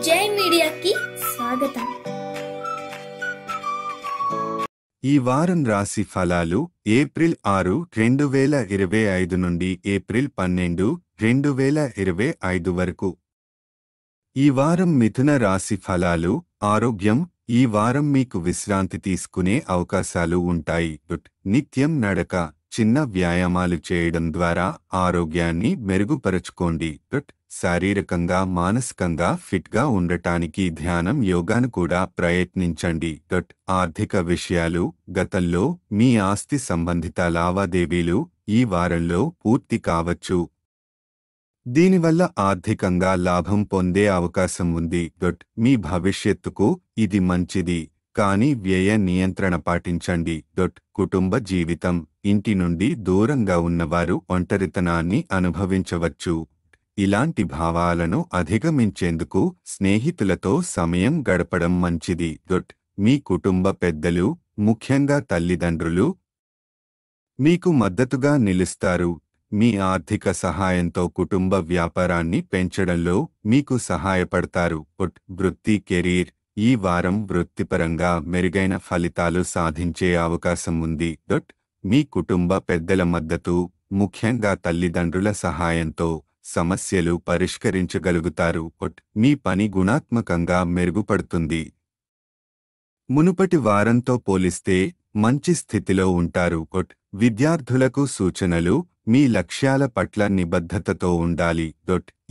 జై మీడియాకి స్వాగతం. ఈ వారం రాశి ఫలాలు ఏప్రిల్ 6, 2025 నుండి ఏప్రిల్ 12, 2025 వరకు. ఈ వారం మిథున రాశి ఫలాలు. ఆరోగ్యం. ఈ వారం మీకు విశ్రాంతి తీసుకునే అవకాశాలు ఉంటాయి. నిత్యం నడక, చిన్న వ్యాయామాలు చేయడం ద్వారా ఆరోగ్యాన్ని మెరుగుపరచుకోండి. శారీరకంగా మానసికంగా ఫిట్గా ఉండటానికి ధ్యానం, యోగాను కూడా ప్రయత్నించండి. ఆర్థిక విషయాలు. గతంలో మీ ఆస్తి సంబంధిత లావాదేవీలు ఈ వారంలో పూర్తి కావచ్చు. దీనివల్ల ఆర్థికంగా లాభం పొందే అవకాశం ఉంది. మీ భవిష్యత్తుకు ఇది మంచిది, కానీ వ్యయ నియంత్రణ పాటించండి. కుటుంబ జీవితం. ఇంటి నుండి దూరంగా ఉన్నవారు ఒంటరితనాన్ని అనుభవించవచ్చు. ఇలాంటి భావాలను అధిగమించేందుకు స్నేహితులతో సమయం గడపడం మంచిది. మీ కుటుంబ పెద్దలు, ముఖ్యంగా తల్లిదండ్రులు, మీకు మద్దతుగా నిలుస్తారు. మీ ఆర్థిక సహాయంతో కుటుంబ వ్యాపారాన్ని పెంచడంలో మీకు సహాయపడతారు. వృత్తి, కెరీర్. ఈ వారం వృత్తిపరంగా మెరుగైన ఫలితాలు సాధించే అవకాశం ఉంది. మీ కుటుంబ పెద్దల మద్దతు, ముఖ్యంగా తల్లిదండ్రుల సహాయంతో సమస్యలు పరిష్కరించగలుగుతారు. మీ పని గుణాత్మకంగా మెరుగుపడుతుంది. మునుపటి వారంతో పోలిస్తే మంచి స్థితిలో ఉంటారు. విద్యార్థులకు సూచనలు. మీ లక్ష్యాల పట్ల నిబద్ధతతో ఉండాలి.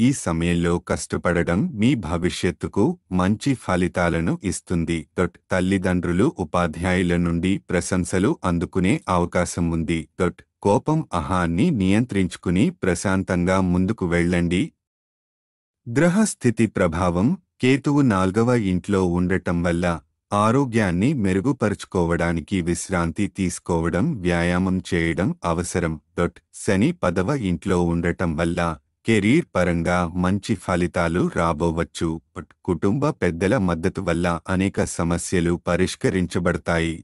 ఈ సమయంలో కష్టపడడం మీ భవిష్యత్తుకు మంచి ఫలితాలను ఇస్తుంది. తల్లిదండ్రులు, ఉపాధ్యాయుల నుండి ప్రశంసలు అందుకునే అవకాశం ఉంది. కోపం, అహాన్ని నియంత్రించుకుని ప్రశాంతంగా ముందుకు వెళ్ళండి. గ్రహస్థితి ప్రభావం. కేతువు 4వ ఇంట్లో ఉండటం వల్ల ఆరోగ్యాన్ని మెరుగుపరుచుకోవడానికి విశ్రాంతి తీసుకోవడం, వ్యాయామం చేయడం అవసరం. శని 10వ ఇంట్లో ఉండటం వల్ల కెరీర్ పరంగా మంచి ఫలితాలు రాబోవచ్చు. కుటుంబ పెద్దల మద్దతు వల్ల అనేక సమస్యలు పరిష్కరించబడతాయి.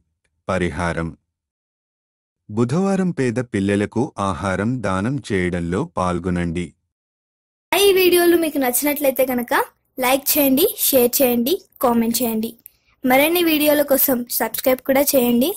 పరిహారం. బుధవారం పేద పిల్లలకు ఆహారం దానం చేయడంలో పాల్గొనండి. ఈ వీడియోలు మీకు నచ్చినట్లయితే కనుక లైక్ చేయండి, షేర్ చేయండి, కామెంట్ చేయండి. మరిన్ని వీడియోల కోసం సబ్స్క్రైబ్ కూడా చేయండి.